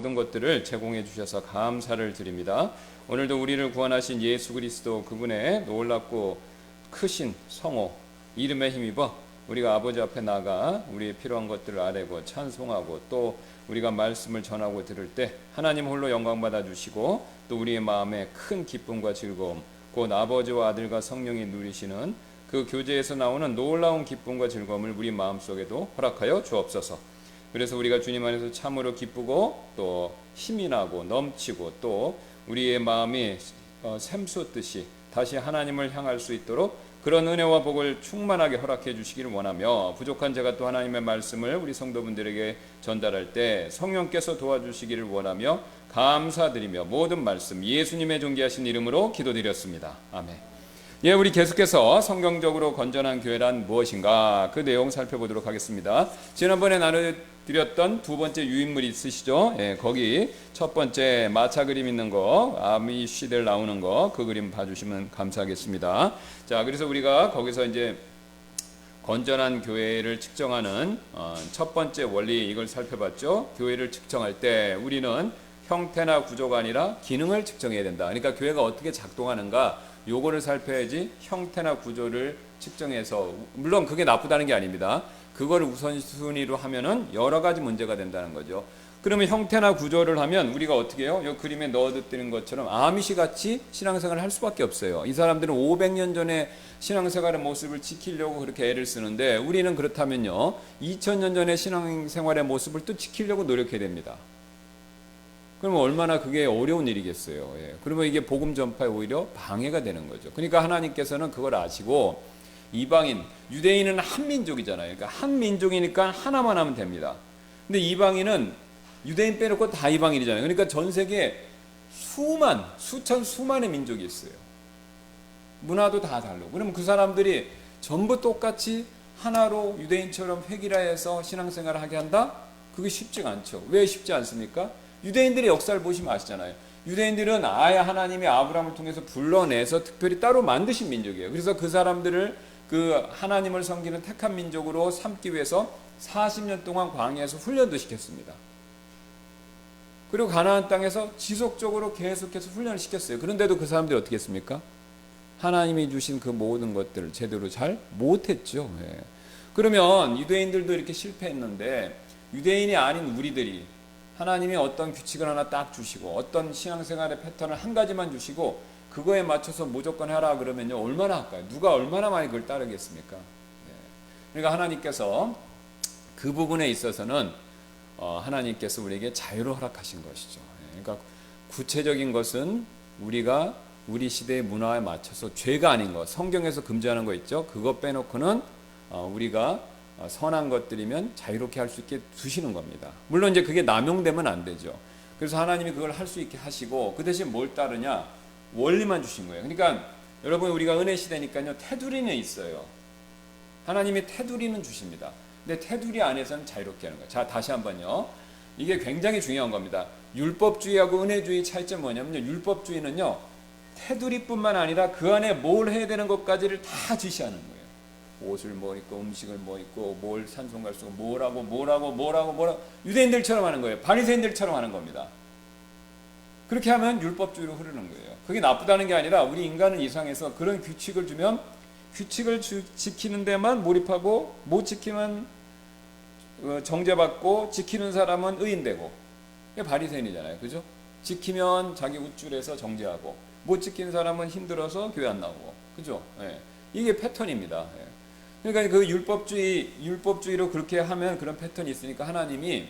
모든 것들을 제공해 주셔서 감사를 드립니다. 오늘도 우리를 구원하신 예수 그리스도 그분의 놀랍고 크신 성호 이름에 힘입어 우리가 아버지 앞에 나가 우리의 필요한 것들을 아뢰고 찬송하고 또 우리가 말씀을 전하고 들을 때 하나님 홀로 영광 받아 주시고 또 우리의 마음에 큰 기쁨과 즐거움 곧 아버지와 아들과 성령이 누리시는 그 교제에서 나오는 놀라운 기쁨과 즐거움을 우리 마음속에도 허락하여 주옵소서. 그래서 우리가 주님 안에서 참으로 기쁘고 또 힘이 나고 넘치고 또 우리의 마음이 샘솟듯이 다시 하나님을 향할 수 있도록 그런 은혜와 복을 충만하게 허락해 주시기를 원하며 부족한 제가 또 하나님의 말씀을 우리 성도분들에게 전달할 때 성령께서 도와주시기를 원하며 감사드리며 모든 말씀 예수님의 존귀하신 이름으로 기도드렸습니다. 아멘. 예, 우리 계속해서 성경적으로 건전한 교회란 무엇인가 그 내용 살펴보도록 하겠습니다. 지난번에 나눠드렸던 두 번째 유인물이 있으시죠? 예, 거기 첫 번째 마차 그림 있는 거, 아미쉬들 나오는 거, 그 그림 봐주시면 감사하겠습니다. 자, 그래서 우리가 거기서 이제 건전한 교회를 측정하는 첫 번째 원리 이걸 살펴봤죠. 교회를 측정할 때 우리는 형태나 구조가 아니라 기능을 측정해야 된다. 그러니까 교회가 어떻게 작동하는가 요거를 살펴야지 형태나 구조를 측정해서 물론 그게 나쁘다는 게 아닙니다. 그거를 우선순위로 하면은 여러 가지 문제가 된다는 거죠. 그러면 형태나 구조를 하면 우리가 어떻게 해요? 이 그림에 넣어드리는 것처럼 아미시 같이 신앙생활을 할 수밖에 없어요. 이 사람들은 500년 전에 신앙생활의 모습을 지키려고 그렇게 애를 쓰는데 우리는 그렇다면요 2000년 전에 신앙생활의 모습을 또 지키려고 노력해야 됩니다. 그러면 얼마나 그게 어려운 일이겠어요. 예. 그러면 이게 복음 전파에 오히려 방해가 되는 거죠. 그러니까 하나님께서는 그걸 아시고 이방인, 유대인은 한 민족이잖아요. 그러니까 한 민족이니까 하나만 하면 됩니다. 근데 이방인은 유대인 빼놓고 다 이방인이잖아요. 그러니까 전 세계에 수천의 민족이 있어요. 문화도 다 다르고. 그러면 그 사람들이 전부 똑같이 하나로 유대인처럼 획일화해서 신앙생활을 하게 한다? 그게 쉽지가 않죠. 왜 쉽지 않습니까? 유대인들의 역사를 보시면 아시잖아요. 유대인들은 아예 하나님이 아브라함을 통해서 불러내서 특별히 따로 만드신 민족이에요. 그래서 그 사람들을 그 하나님을 섬기는 택한 민족으로 삼기 위해서 40년 동안 광야에서 훈련도 시켰습니다. 그리고 가나안 땅에서 지속적으로 계속해서 훈련을 시켰어요. 그런데도 그 사람들이 어떻게 했습니까? 하나님이 주신 그 모든 것들을 제대로 잘 못했죠. 예. 그러면 유대인들도 이렇게 실패했는데 유대인이 아닌 우리들이 하나님이 어떤 규칙을 하나 딱 주시고 어떤 신앙생활의 패턴을 한 가지만 주시고 그거에 맞춰서 무조건 하라 그러면요 얼마나 할까요? 누가 얼마나 많이 그걸 따르겠습니까? 그러니까 하나님께서 그 부분에 있어서는 하나님께서 우리에게 자유를 허락하신 것이죠. 그러니까 구체적인 것은 우리가 우리 시대의 문화에 맞춰서 죄가 아닌 것, 성경에서 금지하는 거 있죠. 그거 빼놓고는 우리가 선한 것들이면 자유롭게 할 수 있게 두시는 겁니다. 물론 이제 그게 남용되면 안 되죠. 그래서 하나님이 그걸 할 수 있게 하시고 그 대신 뭘 따르냐? 원리만 주신 거예요. 그러니까 여러분 우리가 은혜 시대니까요 테두리는 있어요. 하나님이 테두리는 주십니다. 근데 테두리 안에서는 자유롭게 하는 거예요. 자, 다시 한번요. 이게 굉장히 중요한 겁니다. 율법주의하고 은혜주의 차이점이 뭐냐면요. 율법주의는요 테두리뿐만 아니라 그 안에 뭘 해야 되는 것까지를 다 지시하는 거예요. 옷을 뭐 입고 음식을 뭐 입고 뭘 산송 갈 수 있고 뭐라고 유대인들처럼 하는 거예요. 바리새인들처럼 하는 겁니다. 그렇게 하면 율법주의로 흐르는 거예요. 그게 나쁘다는 게 아니라 우리 인간은 이상해서 그런 규칙을 주면 규칙을 지키는 데만 몰입하고 못 지키면 정죄받고 지키는 사람은 의인되고 이게 바리새인이잖아요. 그죠? 지키면 자기 우쭐해서 정죄하고 못 지키는 사람은 힘들어서 교회 안 나오고 그죠? 예. 이게 패턴입니다. 예. 그러니까 그 율법주의로 그렇게 하면 그런 패턴이 있으니까 하나님이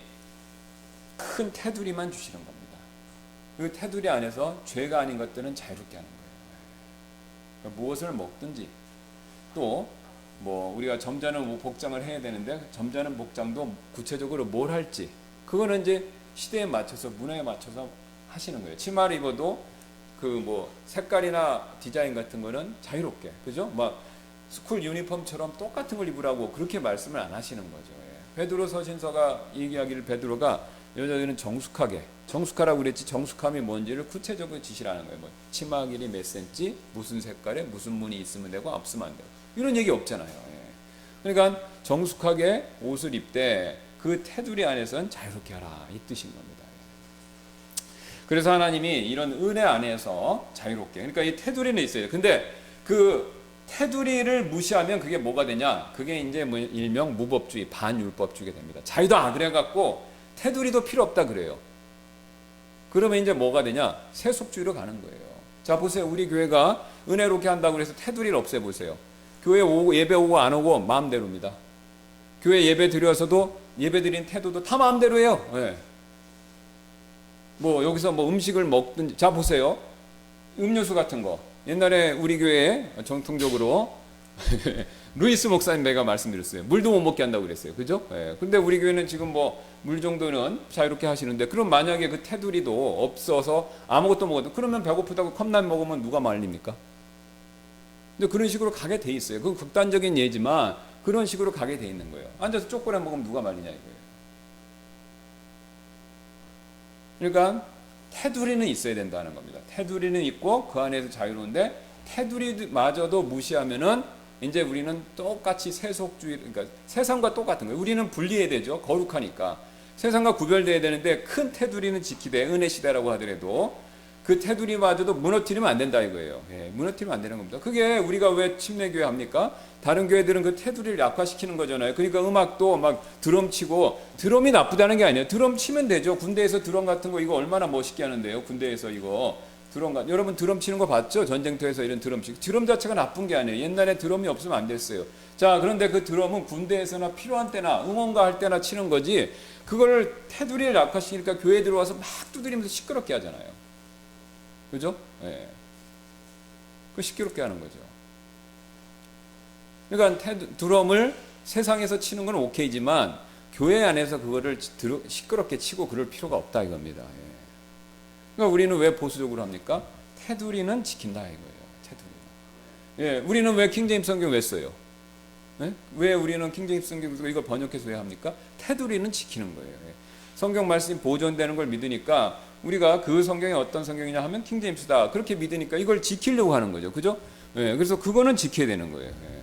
큰 테두리만 주시는 겁니다. 그 테두리 안에서 죄가 아닌 것들은 자유롭게 하는 거예요. 그러니까 무엇을 먹든지 또 뭐 우리가 점잖은 복장을 해야 되는데 점잖은 복장도 구체적으로 뭘 할지 그거는 이제 시대에 맞춰서 문화에 맞춰서 하시는 거예요. 치마를 입어도 그 뭐 색깔이나 디자인 같은 거는 자유롭게 그죠? 막 스쿨 유니폼처럼 똑같은 걸 입으라고 그렇게 말씀을 안 하시는 거죠. 예. 베드로 서신서가 얘기하기를 베드로가 여자들은 정숙하라고 그랬지 정숙함이 뭔지를 구체적으로 지시라는 거예요. 뭐 치마 길이 몇 센치, 무슨 색깔에 무슨 무늬 있으면 되고 없으면 안 되고 이런 얘기 없잖아요. 예. 그러니까 정숙하게 옷을 입되 그 테두리 안에서는 자유롭게 하라 이 뜻인 겁니다. 그래서 하나님이 이런 은혜 안에서 자유롭게, 그러니까 이 테두리는 있어요. 근데 그 테두리를 무시하면 그게 뭐가 되냐? 그게 이제 뭐 일명 무법주의, 반율법주의가 됩니다. 자유다 그래갖고 테두리도 필요 없다 그래요. 그러면 이제 뭐가 되냐? 세속주의로 가는 거예요. 자, 보세요. 우리 교회가 은혜롭게 한다고 해서 테두리를 없애보세요. 교회 오고 예배 오고 안 오고 마음대로입니다. 교회 예배 드려서도 예배 드린 태도도 다 마음대로예요. 네. 뭐 여기서 뭐 음식을 먹든지, 자 보세요. 음료수 같은 거 옛날에 우리 교회에 정통적으로 루이스 목사님 내가 말씀드렸어요. 물도 못 먹게 한다고 그랬어요. 그죠? 예. 근데 우리 교회는 지금 뭐 물 정도는 자유롭게 하시는데, 그럼 만약에 그 테두리도 없어서 아무것도 먹어도, 그러면 배고프다고 컵라면 먹으면 누가 말립니까? 근데 그런 식으로 가게 돼 있어요. 그건 극단적인 예지만 그런 식으로 가게 돼 있는 거예요. 앉아서 초콜릿 먹으면 누가 말리냐 이거예요. 그러니까 테두리는 있어야 된다는 겁니다. 테두리는 있고 그 안에서 자유로운데, 테두리마저도 무시하면은 이제 우리는 똑같이 세속주의, 그러니까 세상과 똑같은 거예요. 우리는 분리해야 되죠. 거룩하니까. 세상과 구별돼야 되는데 큰 테두리는 지키되, 은혜 시대라고 하더라도 그 테두리마저도 무너뜨리면 안 된다 이거예요. 예, 무너뜨리면 안 되는 겁니다. 그게 우리가 왜 침례교회 합니까? 다른 교회들은 그 테두리를 약화시키는 거잖아요. 그러니까 음악도 막 드럼 치고, 드럼이 나쁘다는 게 아니에요. 드럼 치면 되죠. 군대에서 드럼 같은 거 이거 얼마나 멋있게 하는데요. 군대에서 이거 드럼, 여러분 드럼 치는 거 봤죠? 전쟁터에서 이런 드럼 치고. 드럼 자체가 나쁜 게 아니에요. 옛날에 드럼이 없으면 안 됐어요. 자, 그런데 그 드럼은 군대에서나 필요한 때나 응원가 할 때나 치는 거지, 그걸 테두리를 약화시키니까 교회에 들어와서 막 두드리면서 시끄럽게 하잖아요. 그죠? 예. 그 시끄럽게 하는 거죠. 그러니까 드럼을 세상에서 치는 건 오케이지만 교회 안에서 그거를 시끄럽게 치고 그럴 필요가 없다 이겁니다. 예. 그러니까 우리는 왜 보수적으로 합니까? 테두리는 지킨다 이거예요. 테두리. 예, 우리는 왜 킹제임스 성경 왜 써요? 예? 왜 우리는 킹제임스 성경 이걸 번역해서 왜 합니까? 테두리는 지키는 거예요. 예. 성경 말씀이 보존되는 걸 믿으니까, 우리가 그 성경이 어떤 성경이냐 하면 킹제임스다 그렇게 믿으니까 이걸 지키려고 하는 거죠. 그죠? 예, 그래서 그거는 지켜야 되는 거예요. 예.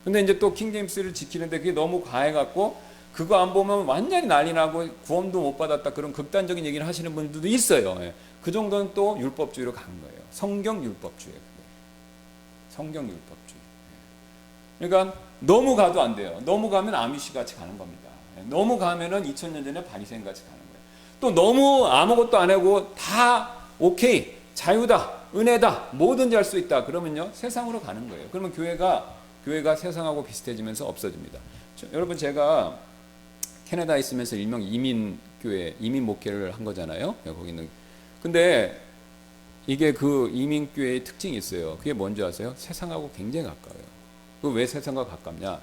근데 이제 또 킹제임스를 지키는데 그게 너무 과해갖고 그거 안 보면 완전히 난리 나고 구원도 못 받았다, 그런 극단적인 얘기를 하시는 분들도 있어요. 예. 그 정도는 또 율법주의로 가는 거예요. 성경 율법주의. 성경 율법주의. 예. 그러니까 너무 가도 안 돼요. 너무 가면 아미시 같이 가는 겁니다. 예. 너무 가면은 2000년 전에 바리새인 같이 가는 거예요. 또 너무 아무것도 안 하고 다 오케이, 자유다, 은혜다, 뭐든지 할 수 있다 그러면요 세상으로 가는 거예요. 그러면 교회가 세상하고 비슷해지면서 없어집니다. 여러분, 제가 캐나다에 있으면서 일명 이민교회, 이민 목회를 한 거잖아요. 거기는. 근데 이게 그 이민교회의 특징이 있어요. 그게 뭔지 아세요? 세상하고 굉장히 가까워요. 그 왜 세상과 가깝냐?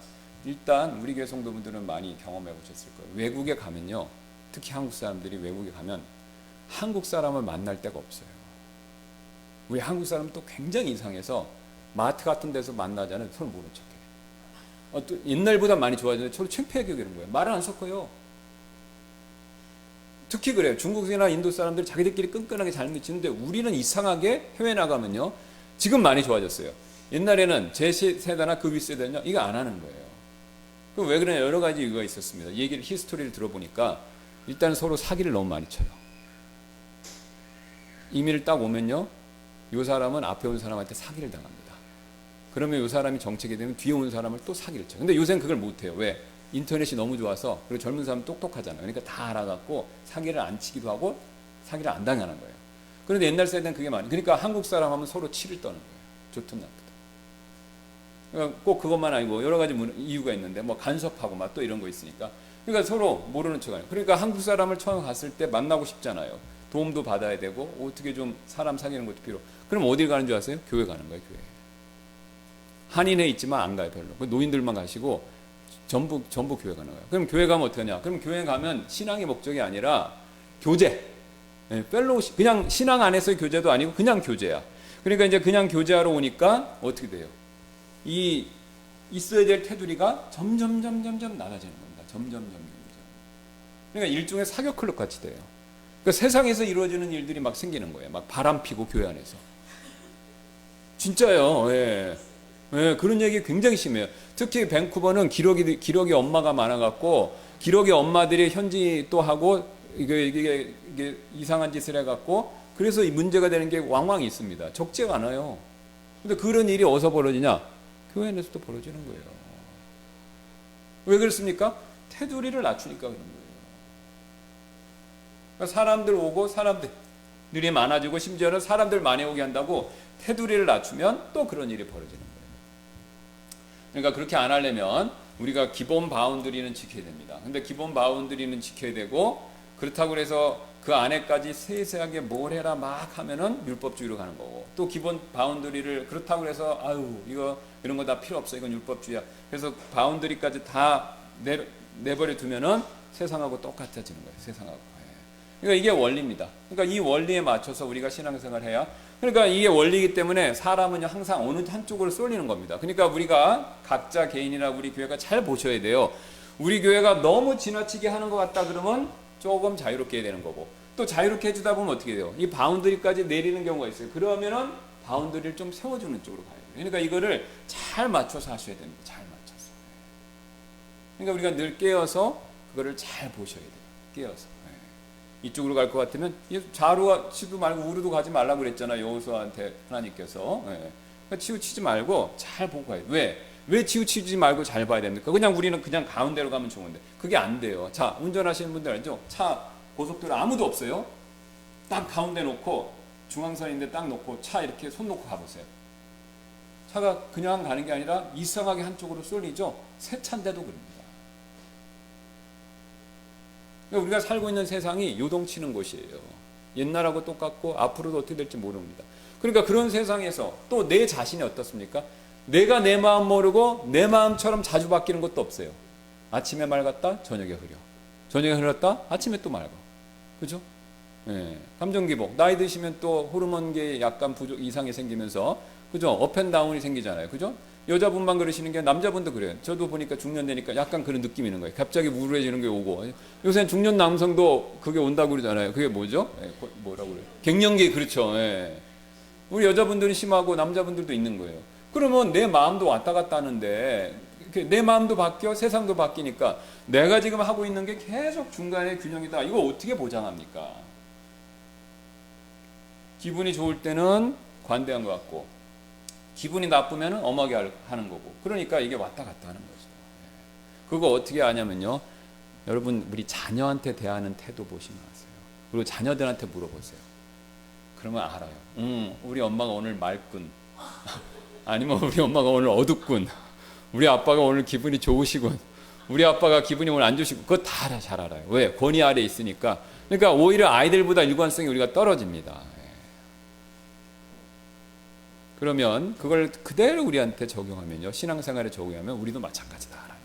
일단 우리 교회 성도분들은 많이 경험해 보셨을 거예요. 외국에 가면요, 특히 한국 사람들이 외국에 가면 한국 사람을 만날 데가 없어요. 우리 한국 사람은 또 굉장히 이상해서 마트 같은 데서 만나잖아요. 서로 모른 척해. 또 옛날보다 많이 좋아졌는데 서로 창피하게 그런 거예요. 말을 안 섞어요. 특히 그래요. 중국이나 인도 사람들 자기들끼리 끈끈하게 잘 맺히는데, 우리는 이상하게 해외 나가면요 지금 많이 좋아졌어요. 옛날에는 제 세대나 그 윗세대는요 이거 안 하는 거예요. 그럼 왜 그러냐? 여러 가지 이유가 있었습니다. 얘기를, 히스토리를 들어보니까 일단 서로 사기를 너무 많이 쳐요. 이민을 딱 오면요, 이 사람은 앞에 온 사람한테 사기를 당합니다. 그러면 이 사람이 정책이 되면 뒤에 온 사람을 또 사기를 쳐요. 근데 요새는 그걸 못해요. 왜? 인터넷이 너무 좋아서. 그리고 젊은 사람은 똑똑하잖아요. 그러니까 다 알아갖고 사기를 안 치기도 하고 사기를 안 당하는 거예요. 그런데 옛날 세대는 그게 많아요. 그러니까 한국 사람 하면 서로 치를 떠는 거예요. 좋든 나쁘든. 그러니까 꼭 그것만 아니고 여러 가지 이유가 있는데, 뭐 간섭하고 막 또 이런 거 있으니까. 그러니까 서로 모르는 척하요. 그러니까 한국 사람을 처음 갔을 때 만나고 싶잖아요. 도움도 받아야 되고 어떻게 좀 사람 사귀는 것도 필요. 그럼 어딜 가는 줄 아세요? 교회 가는 거예요. 교회. 한인회 있지만 안 가요. 별로. 노인들만 가시고 전부 교회 가는 거예요. 그럼 교회 가면 어떻게 하냐? 그럼 교회 가면 신앙의 목적이 아니라 교제. 펠로우십. 그냥 신앙 안에서의 교제도 아니고 그냥 교제야. 그러니까 이제 그냥 교제하러 오니까 어떻게 돼요? 이 있어야 될 테두리가 점점 낮아지는 겁니다. 점점. 그러니까 일종의 사교 클럽 같이 돼요. 그러니까 세상에서 이루어지는 일들이 막 생기는 거예요. 막 바람 피고 교회 안에서. 진짜요. 예. 예, 그런 얘기 굉장히 심해요. 특히 밴쿠버는 기러기 엄마가 많아갖고 기러기 엄마들이 현지 또 하고 이게 이상한 짓을 해갖고 그래서 이 문제가 되는 게 왕왕 있습니다. 적지가 않아요. 근데 그런 일이 어디서 벌어지냐? 교회 안에서도 벌어지는 거예요. 왜 그렇습니까? 테두리를 낮추니까 그런 거예요. 그러니까 사람들 오고 사람들이 많아지고 심지어는 사람들 많이 오게 한다고 테두리를 낮추면 또 그런 일이 벌어지는 거예요. 그러니까 그렇게 안 하려면 우리가 기본 바운드리는 지켜야 됩니다. 근데 기본 바운드리는 지켜야 되고 그렇다고 해서 그 안에까지 세세하게 뭘 해라 막 하면은 율법주의로 가는 거고 또 기본 바운드리를 그렇다고 해서 아유 이런 거 다 필요 없어 이건 율법주의야. 그래서 바운드리까지 다 내버려 두면은 세상하고 똑같아지는 거예요. 세상하고. 그러니까 이게 원리입니다. 그러니까 이 원리에 맞춰서 우리가 신앙생활을 해야 그러니까 이게 원리이기 때문에 사람은 항상 어느 한쪽으로 쏠리는 겁니다. 그러니까 우리가 각자 개인이나 우리 교회가 잘 보셔야 돼요. 우리 교회가 너무 지나치게 하는 것 같다 그러면 조금 자유롭게 해야 되는 거고 또 자유롭게 해주다 보면 어떻게 돼요? 이 바운드리까지 내리는 경우가 있어요. 그러면은 바운드리를 좀 세워주는 쪽으로 가야 돼요. 그러니까 이거를 잘 맞춰서 하셔야 됩니다. 잘 맞춰서. 그러니까 우리가 늘 깨어서 그거를 잘 보셔야 돼요. 깨어서. 이쪽으로 갈 것 같으면 좌로 치도 말고 우로도 가지 말라고 그랬잖아요. 여호수아한테 하나님께서. 그러니까 치우치지 말고 잘 보고 가야 돼요. 왜 치우치지 말고 잘 봐야 됩니까? 그냥 우리는 그냥 가운데로 가면 좋은데 그게 안 돼요. 자, 운전하시는 분들 알죠? 차 고속도로 아무도 없어요. 딱 가운데 놓고 중앙선인데 딱 놓고 차 이렇게 손 놓고 가보세요. 차가 그냥 가는 게 아니라 이상하게 한쪽으로 쏠리죠. 새 차인데도 그럽니다. 그러니까 우리가 살고 있는 세상이 요동치는 곳이에요. 옛날하고 똑같고 앞으로도 어떻게 될지 모릅니다. 그러니까 그런 세상에서 또 내 자신이 어떻습니까? 내가 내 마음 모르고 내 마음처럼 자주 바뀌는 것도 없어요. 아침에 맑았다 저녁에 흐려. 저녁에 흐렸다 아침에 또 맑아. 그죠? 감정 기복. 나이 드시면 또 호르몬계에 약간 부족 이상이 생기면서 그죠? 업앤다운이 생기잖아요. 그죠? 여자분만 그러시는 게 남자분도 그래요. 저도 보니까 중년 되니까 약간 그런 느낌이 있는 거예요. 갑자기 우울해지는 게 오고. 요새는 중년 남성도 그게 온다고 그러잖아요. 그게 뭐죠? 뭐라고 그래요? 갱년기. 그렇죠. 우리 여자분들은 심하고 남자분들도 있는 거예요. 그러면 내 마음도 왔다 갔다 하는데 내 마음도 바뀌어 세상도 바뀌니까 내가 지금 하고 있는 게 계속 중간에 균형이다. 이거 어떻게 보장합니까? 기분이 좋을 때는 관대한 것 같고 기분이 나쁘면 엄하게 하는 거고 그러니까 이게 왔다 갔다 하는 거죠. 그거 어떻게 아냐면요. 여러분 우리 자녀한테 대하는 태도 보시면 아세요. 그리고 자녀들한테 물어보세요. 그러면 알아요. 우리 엄마가 오늘 맑군. 아니면 우리 엄마가 오늘 어둡군. 우리 아빠가 오늘 기분이 좋으시군. 우리 아빠가 기분이 오늘 안 좋으시군. 그거 다 잘 알아요. 왜? 권위 아래 있으니까. 그러니까 오히려 아이들보다 일관성이 우리가 떨어집니다. 그러면 그걸 그대로 우리한테 적용하면요. 신앙생활에 적용하면 우리도 마찬가지다라는 겁니다.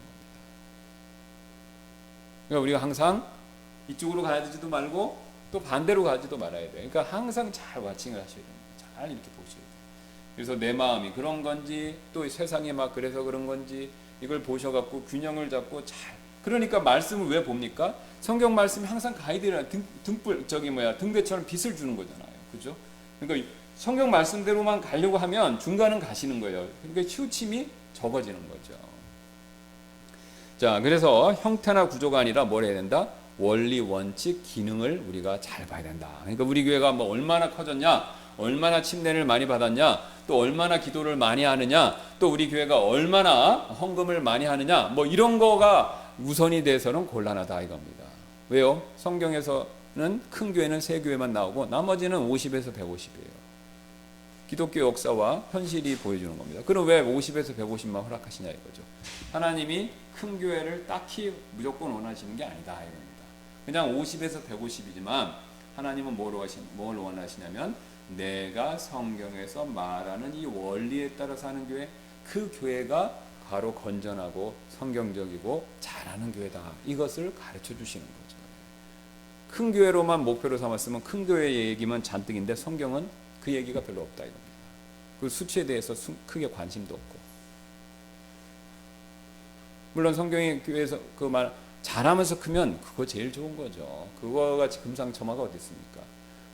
그러니까 우리가 항상 이쪽으로 가지도 말고 또 반대로 가지도 말아야 돼요. 그러니까 항상 잘 와칭을 하셔야 됩니다. 잘 이렇게 보셔야 돼요. 그래서 내 마음이 그런 건지 또 세상이 막 그래서 그런 건지 이걸 보셔갖고 균형을 잡고 잘 그러니까 말씀을 왜 봅니까? 성경 말씀이 항상 가이드라 등대처럼 빛을 주는 거잖아요. 그죠? 그러니까 성경 말씀대로만 가려고 하면 중간은 가시는 거예요. 그러니까 치우침이 적어지는 거죠. 자, 그래서 형태나 구조가 아니라 뭘 해야 된다? 원리, 원칙, 기능을 우리가 잘 봐야 된다. 그러니까 우리 교회가 뭐 얼마나 커졌냐, 얼마나 침례를 많이 받았냐, 또 얼마나 기도를 많이 하느냐, 또 우리 교회가 얼마나 헌금을 많이 하느냐, 뭐 이런 거가 우선이 돼서는 곤란하다 이겁니다. 왜요? 성경에서는 큰 교회는 세 교회만 나오고 나머지는 50에서 150이에요. 기독교 역사와 현실이 보여주는 겁니다. 그럼 왜 50에서 150만 허락하시냐 이거죠. 하나님이 큰 교회를 딱히 무조건 원하시는 게 아니다 이겁니다. 그냥 50에서 150이지만 하나님은 뭘 원하시냐면 내가 성경에서 말하는 이 원리에 따라서 하는 교회, 그 교회가 바로 건전하고 성경적이고 잘하는 교회다. 이것을 가르쳐 주시는 거죠. 큰 교회로만 목표로 삼았으면 큰 교회 얘기만 잔뜩인데 성경은 그 얘기가 별로 없다 이겁니다. 그 수치에 대해서 크게 관심도 없고. 물론 성경의 교회에서 그 말 잘하면서 크면 그거 제일 좋은 거죠. 그거 같이 금상첨화가 어디 있습니까?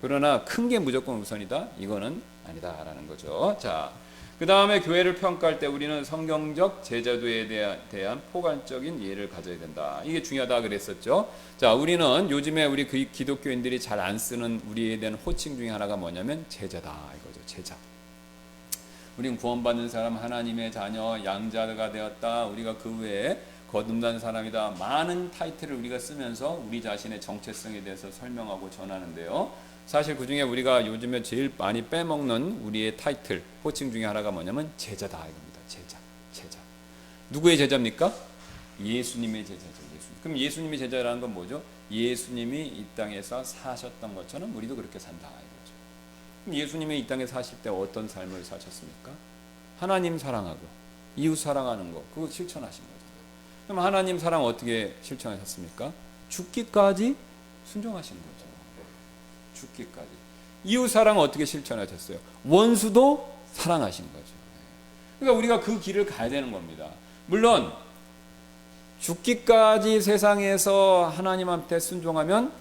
그러나 큰 게 무조건 우선이다? 이거는 아니다라는 거죠. 자, 그 다음에 교회를 평가할 때 우리는 성경적 제자도에 대한 포괄적인 이해를 가져야 된다. 이게 중요하다 그랬었죠. 자, 우리는 요즘에 우리 기독교인들이 잘 안 쓰는 우리에 대한 호칭 중에 하나가 뭐냐면 제자다 이거죠. 제자. 우리는 구원받는 사람, 하나님의 자녀, 양자가 되었다. 우리가 그 외에 거듭난 사람이다. 많은 타이틀을 우리가 쓰면서 우리 자신의 정체성에 대해서 설명하고 전하는데요. 사실 그 중에 우리가 요즘에 제일 많이 빼먹는 우리의 타이틀, 호칭 중에 하나가 뭐냐면 제자다 이겁니다. 제자. 누구의 제자입니까? 예수님의 제자죠. 그럼 예수님의 제자라는 건 뭐죠? 예수님이 이 땅에서 사셨던 것처럼 우리도 그렇게 산다 이거죠. 그럼 예수님이 이 땅에 사실 때 어떤 삶을 사셨습니까? 하나님 사랑하고 이웃 사랑하는 거, 그거 실천하신 거죠. 그럼 하나님 사랑 어떻게 실천하셨습니까? 죽기까지 순종하신 거죠. 죽기까지. 이웃 사랑 어떻게 실천하셨어요? 원수도 사랑하신 거죠. 그러니까 우리가 그 길을 가야 되는 겁니다. 물론 죽기까지 세상에서 하나님한테 순종하면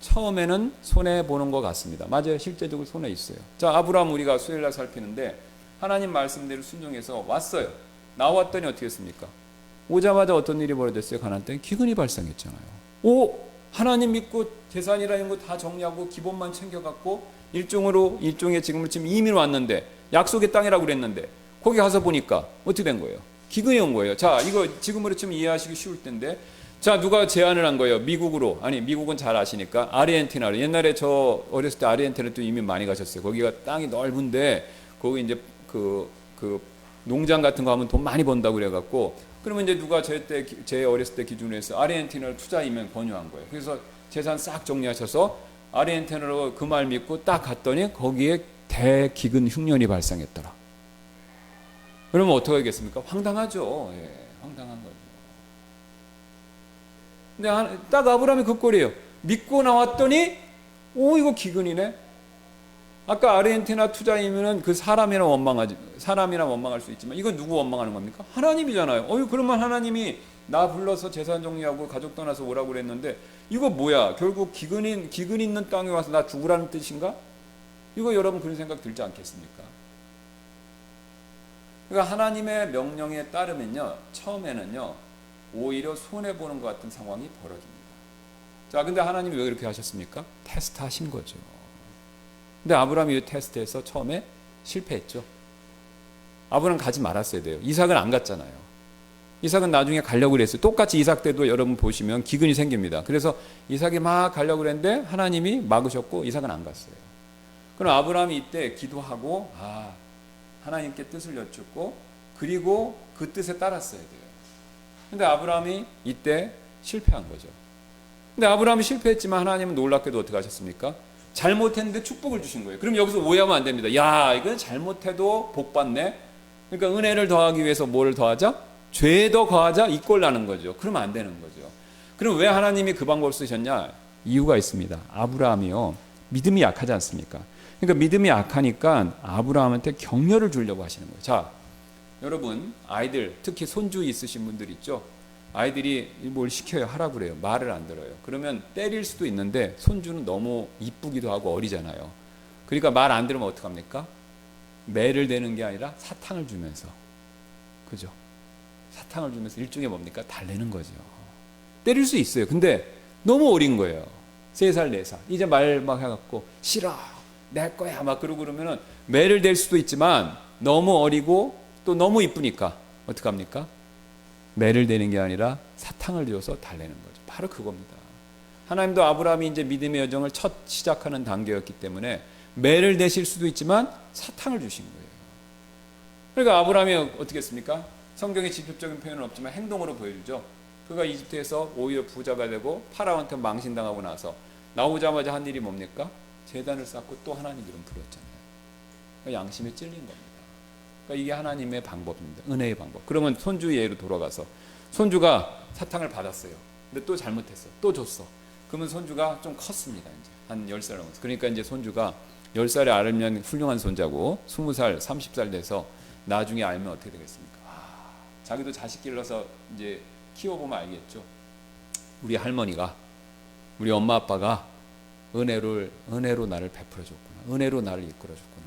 처음에는 손해 보는 것 같습니다. 맞아요. 실제적으로 손해 있어요. 자, 아브라함 우리가 수요일날 살피는데 하나님 말씀대로 순종해서 왔어요. 나왔더니 어떻게 했습니까? 오자마자 어떤 일이 벌어졌어요? 가나안 땅에 기근이 발생했잖아요. 하나님 믿고 재산이라 이런 거 다 정리하고 기본만 챙겨갖고 일종의 지금 이민 왔는데 약속의 땅이라고 그랬는데 거기 가서 보니까 어떻게 된 거예요? 기근이 온 거예요. 자, 이거 지금으로 좀 이해하시기 쉬울 텐데, 자, 누가 제안을 한 거예요? 미국으로. 아니, 미국은 잘 아시니까 아르헨티나로. 옛날에 저 어렸을 때 아르헨티나 또 이민 많이 가셨어요. 거기가 땅이 넓은데 거기 이제 그 농장 같은 거 하면 돈 많이 번다고 그래갖고, 그러면 이제 누가 제 어렸을 때 기준으로 해서 아르헨티나를 투자이면 권유한 거예요. 그래서 재산 싹 정리하셔서 아르헨티나로 그 말 믿고 딱 갔더니 거기에 대기근 흉년이 발생했더라. 그러면 어떻게 하겠습니까? 황당하죠. 예, 황당한 거죠. 근데 딱 아브라함이 그 꼴이에요. 믿고 나왔더니 이거 기근이네. 아까 아르헨티나 투자이면은 그 사람이나 원망할 수 있지만 이건 누구 원망하는 겁니까? 하나님이잖아요. 그러면 하나님이 나 불러서 재산 정리하고 가족 떠나서 오라고 그랬는데 이거 뭐야? 결국 기근 있는 땅에 와서 나 죽으라는 뜻인가? 이거 여러분 그런 생각 들지 않겠습니까? 그러니까 하나님의 명령에 따르면요, 처음에는요 오히려 손해 보는 것 같은 상황이 벌어집니다. 자, 근데 하나님이 왜 그렇게 하셨습니까? 테스트 하신 거죠. 근데 아브라함이 이 테스트에서 처음에 실패했죠. 아브라함 가지 말았어야 돼요. 이삭은 안 갔잖아요. 이삭은 나중에 가려고 그랬어요. 똑같이 이삭 때도 여러분 보시면 기근이 생깁니다. 그래서 이삭이 막 가려고 그랬는데 하나님이 막으셨고 이삭은 안 갔어요. 그럼 아브라함이 이때 기도하고 하나님께 뜻을 여쭙고 그리고 그 뜻에 따랐어야 돼요. 근데 아브라함이 이때 실패한 거죠. 근데 아브라함이 실패했지만 하나님은 놀랍게도 어떻게 하셨습니까? 잘못했는데 축복을 주신 거예요. 그럼 여기서 오해하면 안 됩니다. 이건 잘못해도 복 받네. 그러니까 은혜를 더하기 위해서 뭐를 더하자? 죄 더 거하자 이 꼴 나는 거죠. 그러면 안 되는 거죠. 그럼 왜 하나님이 그 방법을 쓰셨냐? 이유가 있습니다. 아브라함이요, 믿음이 약하지 않습니까? 그러니까 믿음이 약하니까 아브라함한테 격려를 주려고 하시는 거예요. 자, 여러분 아이들, 특히 손주 있으신 분들 있죠? 아이들이 뭘 시켜요, 하라고 그래요. 말을 안 들어요. 그러면 때릴 수도 있는데 손주는 너무 이쁘기도 하고 어리잖아요. 그러니까 말 안 들으면 어떡합니까? 매를 대는 게 아니라 사탕을 주면서, 그죠? 사탕을 주면서 일종의 뭡니까? 달래는 거죠. 때릴 수 있어요. 근데 너무 어린 거예요. 3살, 4살. 이제 말 막 해갖고 싫어, 내 거야 막 그러고 그러면은 매를 댈 수도 있지만 너무 어리고 또 너무 이쁘니까 어떡합니까? 매를 대는 게 아니라 사탕을 줘서 달래는 거죠. 바로 그겁니다. 하나님도 아브라함이 이제 믿음의 여정을 첫 시작하는 단계였기 때문에 매를 대실 수도 있지만 사탕을 주신 거예요. 그러니까 아브라함이 어떻게 했습니까? 성경에 직접적인 표현은 없지만 행동으로 보여주죠. 그가 이집트에서 오히려 부자가 되고 파라오한테 망신당하고 나서 나오자마자 한 일이 뭡니까? 제단을 쌓고 또 하나님 이름 부르었잖아요. 그러니까 양심에 찔린 겁니다. 그러니까 이게 하나님의 방법입니다. 은혜의 방법. 그러면 손주 예로 돌아가서 손주가 사탕을 받았어요. 근데 또 잘못했어. 또 줬어. 그러면 손주가 좀 컸습니다. 이제 한 10살 넘었어. 그러니까 이제 손주가 10살에 알면 훌륭한 손자고 20살, 30살 돼서 나중에 알면 어떻게 되겠습니까? 자기도 자식 길러서 이제 키워보면 알겠죠. 우리 할머니가, 우리 엄마 아빠가 은혜로 나를 베풀어 줬구나. 은혜로 나를 이끌어 줬구나.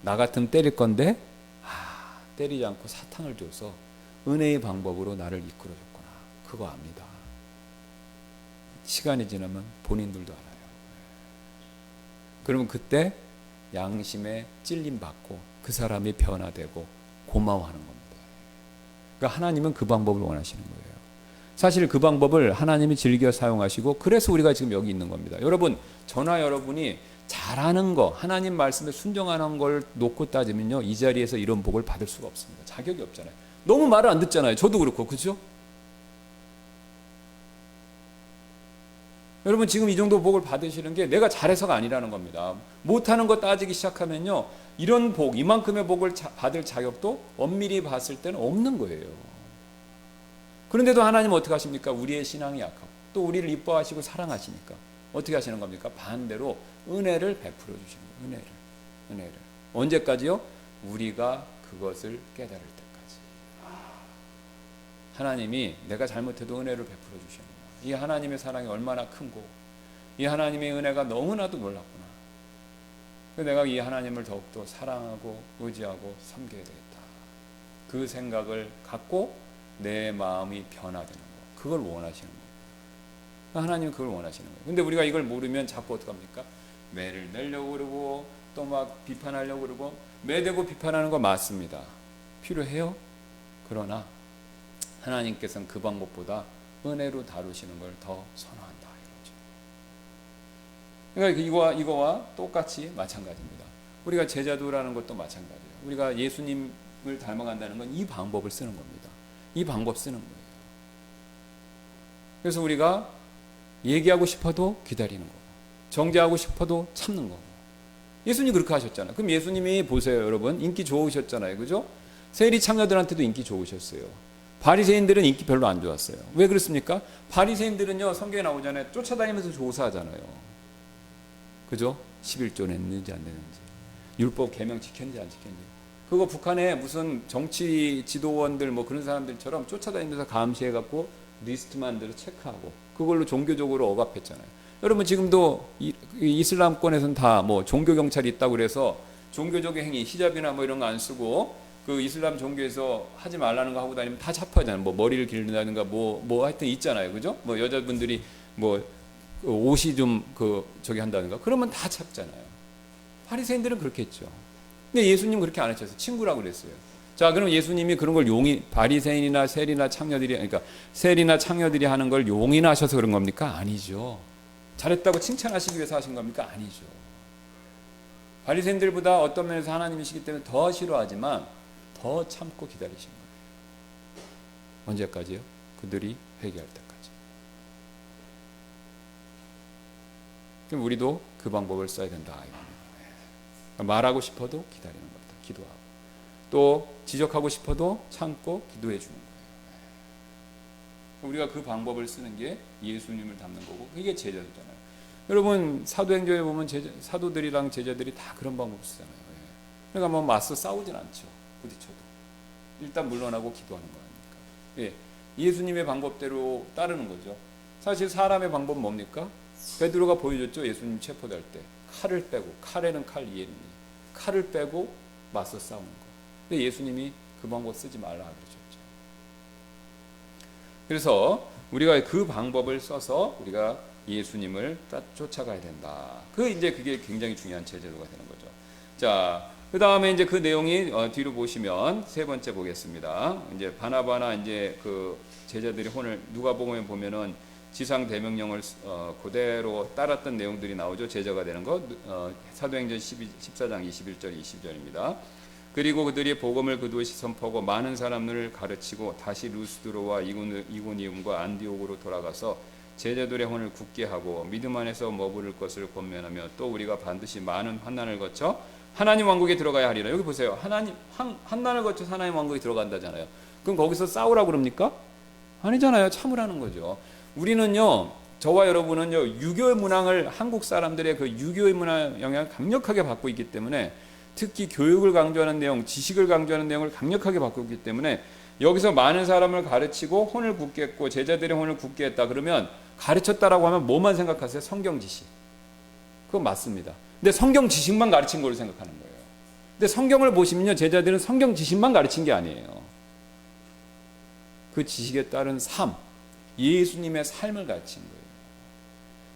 나 같으면 때릴 건데 때리지 않고 사탕을 줘서 은혜의 방법으로 나를 이끌어줬구나. 그거 압니다. 시간이 지나면 본인들도 알아요. 그러면 그때 양심에 찔림 받고 그 사람이 변화되고 고마워하는 겁니다. 그러니까 하나님은 그 방법을 원하시는 거예요. 사실 그 방법을 하나님이 즐겨 사용하시고 그래서 우리가 지금 여기 있는 겁니다. 여러분, 저나 여러분이 잘하는 거, 하나님 말씀에 순종하는 걸 놓고 따지면요, 이 자리에서 이런 복을 받을 수가 없습니다. 자격이 없잖아요. 너무 말을 안 듣잖아요. 저도 그렇고, 그렇죠? 여러분, 지금 이 정도 복을 받으시는 게 내가 잘해서가 아니라는 겁니다. 못하는 거 따지기 시작하면요, 이런 복, 이만큼의 복을 받을 자격도 엄밀히 봤을 때는 없는 거예요. 그런데도 하나님은 어떻게 하십니까? 우리의 신앙이 약하고 또 우리를 이뻐하시고 사랑하시니까 어떻게 하시는 겁니까? 반대로 은혜를 베풀어 주시는 거예요. 은혜를. 언제까지요? 우리가 그것을 깨달을 때까지. 하나님이 내가 잘못해도 은혜를 베풀어 주시는구나. 이 하나님의 사랑이 얼마나 큰고, 이 하나님의 은혜가 너무나도 놀랍구나. 내가 이 하나님을 더욱더 사랑하고 의지하고 섬겨야 되겠다. 그 생각을 갖고 내 마음이 변화되는 거, 그걸 원하시는 거예요. 하나님은 그걸 원하시는 거예요. 근데 우리가 이걸 모르면 자꾸 어떡합니까? 매를 내려고 그러고 또 막 비판하려고 그러고, 매대고 비판하는 거 맞습니다. 필요해요. 그러나 하나님께서는 그 방법보다 은혜로 다루시는 걸 더 선호한다 이거죠. 그러니까 이거와 똑같이 마찬가지입니다. 우리가 제자도라는 것도 마찬가지예요. 우리가 예수님을 닮아간다는 건 이 방법을 쓰는 겁니다. 이 방법 쓰는 거예요. 그래서 우리가 얘기하고 싶어도 기다리는 거고, 정죄하고 싶어도 참는 거고. 예수님이 그렇게 하셨잖아요. 그럼 예수님이 보세요, 여러분. 인기 좋으셨잖아요. 그죠? 세리 창녀들한테도 인기 좋으셨어요. 바리새인들은 인기 별로 안 좋았어요. 왜 그렇습니까? 바리새인들은요, 성경에 나오잖아요. 쫓아다니면서 조사하잖아요. 그죠? 11조 냈는지 안 냈는지, 율법 계명 지켰는지 안 지켰는지. 그거 북한에 무슨 정치 지도원들 뭐 그런 사람들처럼 쫓아다니면서 감시해갖고 리스트 만들어 체크하고 그걸로 종교적으로 억압했잖아요. 여러분, 지금도 이슬람권에서는 다 뭐 종교 경찰이 있다고 그래서 종교적인 행위, 히잡이나 뭐 이런 거 안 쓰고 그 이슬람 종교에서 하지 말라는 거 하고 다니면 다 잡혀잖아요. 뭐 머리를 기른다든가 뭐 하여튼 있잖아요. 그죠? 뭐 여자분들이 뭐 옷이 좀 저기 한다든가 그러면 다 잡잖아요. 바리새인들은 그렇게 했죠. 근데 예수님 그렇게 안 하셨어요. 친구라고 그랬어요. 자, 그럼 예수님이 그런 걸 바리새인이나 세리나 창녀들이, 그러니까 세리나 창녀들이 하는 걸 용인하셔서 그런 겁니까? 아니죠. 잘했다고 칭찬하시기 위해서 하신 겁니까? 아니죠. 바리새인들보다 어떤 면에서 하나님이시기 때문에 더 싫어하지만 더 참고 기다리신 거예요. 언제까지요? 그들이 회개할 때까지. 그럼 우리도 그 방법을 써야 된다 이겁니다. 말하고 싶어도 기다리는 겁니다. 기도하고. 또 지적하고 싶어도 참고 기도해 주는 거예요. 우리가 그 방법을 쓰는 게 예수님을 닮는 거고, 그게 제자잖아요. 여러분, 사도행전에 보면 사도들이랑 제자들이 다 그런 방법을 쓰잖아요. 그러니까 뭐 맞서 싸우진 않죠. 부딪혀도 일단 물러나고 기도하는 거 아닙니까? 예수님의 방법대로 따르는 거죠. 사실 사람의 방법은 뭡니까? 베드로가 보여줬죠. 예수님 체포될 때 칼을 빼고, 칼에는 칼, 이에는 칼을 빼고 맞서 싸우는 거. 근데 예수님이 그 방법 쓰지 말라 그러셨죠. 그래서 우리가 그 방법을 써서 우리가 예수님을 쫓아가야 된다. 그게 굉장히 중요한 제재도가 되는 거죠. 자, 그 다음에 이제 그 내용이 뒤로 보시면 세 번째 보겠습니다. 이제 바나바나 이제 그 제자들이 오늘 누가복음에 보면은 지상 대명령을 그대로 따랐던 내용들이 나오죠. 제자가 되는 것. 사도행전 14장 21절 20절입니다. 그리고 그들이 복음을 그 도시 선포하고 많은 사람들을 가르치고 다시 루스드로와 이고니움과 안디옥으로 돌아가서 제자들의 혼을 굳게 하고 믿음 안에서 머무를 것을 권면하며 또 우리가 반드시 많은 환난을 거쳐 하나님 왕국에 들어가야 하리라. 여기 보세요. 환난을 거쳐 하나님 왕국에 들어간다잖아요. 그럼 거기서 싸우라고 그럽니까? 아니잖아요. 참으라는 거죠. 우리는요, 저와 여러분은요, 유교의 문화를, 한국 사람들의 그 유교의 문화 영향을 강력하게 받고 있기 때문에, 특히 교육을 강조하는 내용, 지식을 강조하는 내용을 강력하게 받고 있기 때문에 여기서 많은 사람을 가르치고 혼을 굳게 했고 제자들의 혼을 굳게 했다 그러면, 가르쳤다라고 하면 뭐만 생각하세요? 성경 지식. 그건 맞습니다. 근데 성경 지식만 가르친 걸로 생각하는 거예요. 근데 성경을 보시면요, 제자들은 성경 지식만 가르친 게 아니에요. 그 지식에 따른 삶, 예수님의 삶을 가르친 거예요.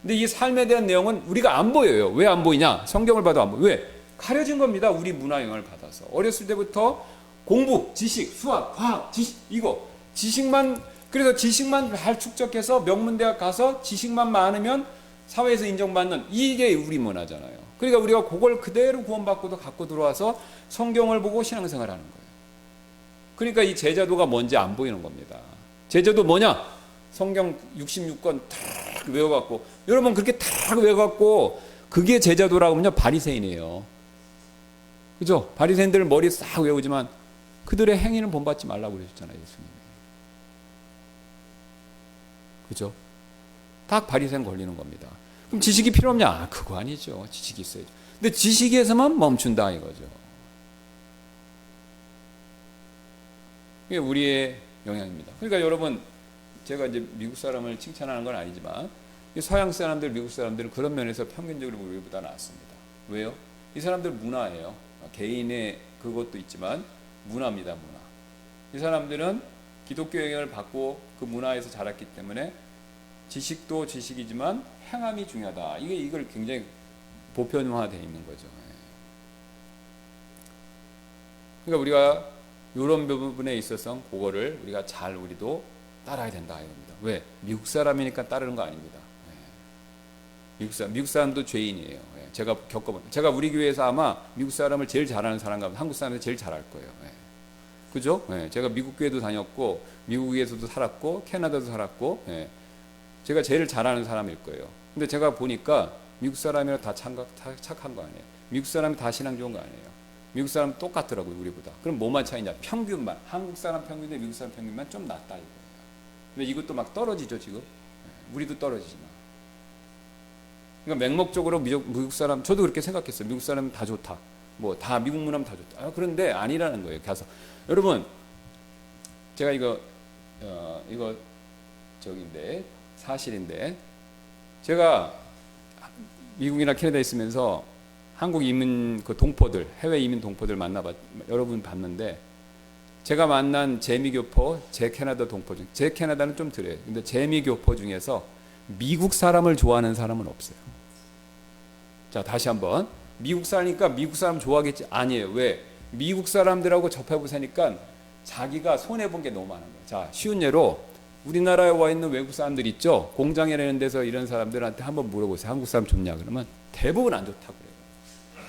근데 이 삶에 대한 내용은 우리가 안 보여요. 왜 안 보이냐? 성경을 봐도 안 보여. 왜? 가려진 겁니다. 우리 문화 영향을 받아서. 어렸을 때부터 공부, 지식, 수학, 과학, 지식, 이거 지식만, 그래서 지식만 잘 축적해서 명문대학 가서 지식만 많으면 사회에서 인정받는, 이게 우리 문화잖아요. 그러니까 우리가 그걸 그대로 구원받고도 갖고 들어와서 성경을 보고 신앙생활 하는 거예요. 그러니까 이 제자도가 뭔지 안 보이는 겁니다. 제자도 뭐냐? 성경 66권 탁 외워갖고, 여러분 그렇게 탁 외워갖고 그게 제자도라고 하면요, 바리새인이에요. 그죠? 바리새인들 머리 싹 외우지만 그들의 행위는 본받지 말라고 그러셨잖아요, 예수님이. 그죠? 딱 바리새인 걸리는 겁니다. 그럼 지식이 필요 없냐? 그거 아니죠. 지식이 있어야죠. 근데 지식에서만 멈춘다 이거죠. 이게 우리의 영향입니다. 그러니까 여러분, 제가 이제 미국 사람을 칭찬하는 건 아니지만 서양 사람들, 미국 사람들은 그런 면에서 평균적으로 우리보다 낫습니다. 왜요? 이 사람들 문화예요. 개인의 그것도 있지만 문화입니다, 문화. 이 사람들은 기독교 영향을 받고 그 문화에서 자랐기 때문에 지식도 지식이지만 행함이 중요하다. 이걸 굉장히 보편화되어 있는 거죠. 그러니까 우리가 이런 부분에 있어서 그거를 우리가 잘 우리도 따라야 된다 이겁니다. 왜? 미국 사람이니까 따르는 거 아닙니다. 미국 사람도 죄인이에요. 제가 우리 교회에서 아마 미국 사람을 제일 잘하는 사람 같아요. 한국 사람들 제일 잘할 거예요. 그죠? 제가 미국 교회도 다녔고 미국에서도 살았고 캐나다도 살았고 제가 제일 잘하는 사람일 거예요. 근데 제가 보니까 미국 사람이라 다 착한 거 아니에요. 미국 사람이 다 신앙 좋은 거 아니에요. 미국 사람 똑같더라고요, 우리보다. 그럼 뭐만 차이냐? 평균만. 한국 사람 평균에 미국 사람 평균만 좀 낫다 이거예요. 근데 이것도 막 떨어지죠, 지금. 우리도 떨어지지만. 그러니까 맹목적으로 미국 사람, 저도 그렇게 생각했어요. 미국 사람은 다 좋다. 뭐 다 미국 문화면 다 좋다. 그런데 아니라는 거예요. 가서 여러분, 제가 이거 저기인데 사실인데, 제가 미국이나 캐나다에 있으면서 한국 이민 그 동포들, 해외 이민 동포들 여러분 봤는데, 제가 만난 재미교포, 제 캐나다 동포 중, 제 캐나다는 좀 덜해요. 근데 재미교포 중에서 미국 사람을 좋아하는 사람은 없어요. 자, 다시 한번. 미국 사니까 미국 사람 좋아하겠지? 아니에요. 왜? 미국 사람들하고 접해보니까 자기가 손해본 게 너무 많은 거예요. 자, 쉬운 예로 우리나라에 와 있는 외국 사람들 있죠? 공장에 이런 데서 이런 사람들한테 한번 물어보세요. 한국 사람 좋냐? 그러면 대부분 안 좋다고 그래요.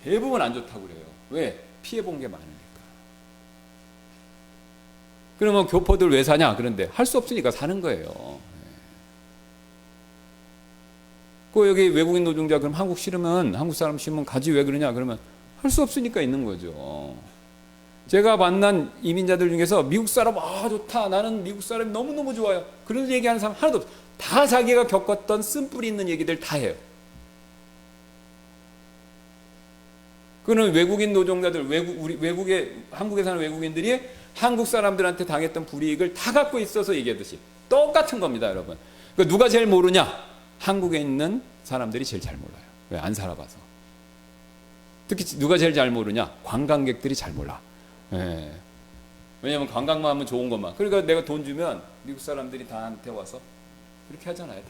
대부분 안 좋다고 그래요. 왜? 피해본 게 많으니까. 그러면 교포들 왜 사냐? 그런데 할 수 없으니까 사는 거예요. 그 여기 외국인 노동자 그럼 한국 싫으면, 한국 사람 싫으면 가지 왜 그러냐? 그러면 할 수 없으니까 있는 거죠. 제가 만난 이민자들 중에서 미국 사람 좋다, 나는 미국 사람이 너무너무 좋아요, 그런 얘기하는 사람 하나도 없어요. 다 자기가 겪었던 쓴뿌리 있는 얘기들 다 해요. 그는 외국인 노동자들, 한국에 사는 외국인들이 한국 사람들한테 당했던 불이익을 다 갖고 있어서 얘기하듯이 똑같은 겁니다, 여러분. 그러니까 누가 제일 모르냐? 한국에 있는 사람들이 제일 잘 몰라요. 왜? 안 살아봐서. 특히 누가 제일 잘 모르냐? 관광객들이 잘 몰라. 왜냐하면 관광만 하면 좋은 것만. 그러니까 내가 돈 주면 미국 사람들이 나한테 와서 이렇게 하잖아요.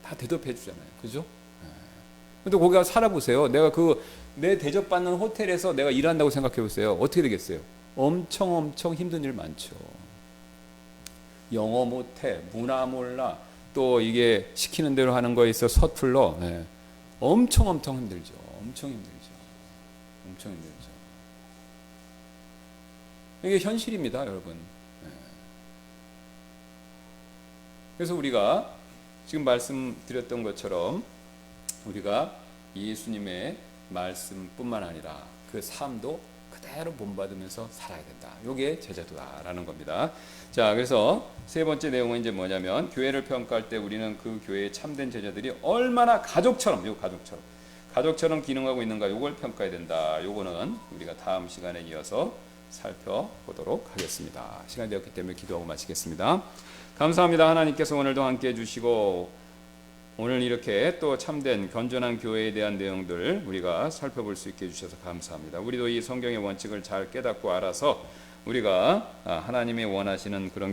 다 대접해 주잖아요. 그죠? 근데 거기 가서 살아보세요. 내가 내 대접받는 호텔에서 내가 일한다고 생각해 보세요. 어떻게 되겠어요? 엄청 힘든 일 많죠. 영어 못해, 문화 몰라, 또 이게 시키는 대로 하는 거에 있어 서툴러. 엄청 힘들죠. 엄청 힘들죠. 이게 현실입니다, 여러분. 그래서 우리가 지금 말씀드렸던 것처럼 우리가 예수님의 말씀뿐만 아니라 그 삶도 그대로 본받으면서 살아야 된다. 이게 제자도다라는 겁니다. 자, 그래서 세 번째 내용은 이제 뭐냐면, 교회를 평가할 때 우리는 그 교회의 참된 제자들이 얼마나 가족처럼 기능하고 있는가, 요걸 평가해야 된다. 요거는 우리가 다음 시간에 이어서 살펴보도록 하겠습니다. 시간이 되었기 때문에 기도하고 마치겠습니다. 감사합니다. 하나님께서 오늘도 함께 해주시고 오늘 이렇게 또 참된 건전한 교회에 대한 내용들 우리가 살펴볼 수 있게 해주셔서 감사합니다. 우리도 이 성경의 원칙을 잘 깨닫고 알아서 우리가 하나님이 원하시는 그런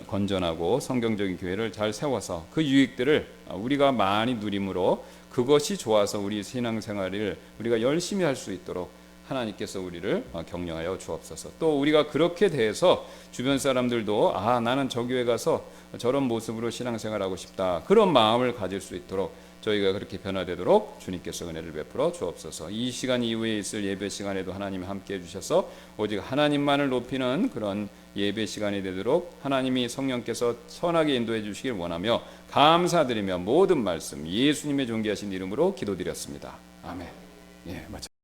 건전하고 성경적인 교회를 잘 세워서 그 유익들을 우리가 많이 누림으로 그것이 좋아서 우리 신앙생활을 우리가 열심히 할 수 있도록 하나님께서 우리를 격려하여 주옵소서. 또 우리가 그렇게 대해서 주변 사람들도 나는 저 교회 가서 저런 모습으로 신앙생활하고 싶다, 그런 마음을 가질 수 있도록 저희가 그렇게 변화되도록 주님께서 은혜를 베풀어 주옵소서. 이 시간 이후에 있을 예배 시간에도 하나님이 함께 해주셔서 오직 하나님만을 높이는 그런 예배 시간이 되도록 하나님이 성령께서 선하게 인도해 주시길 원하며 감사드리며 모든 말씀 예수님의 존귀하신 이름으로 기도드렸습니다. 아멘. 예, 맞습니다.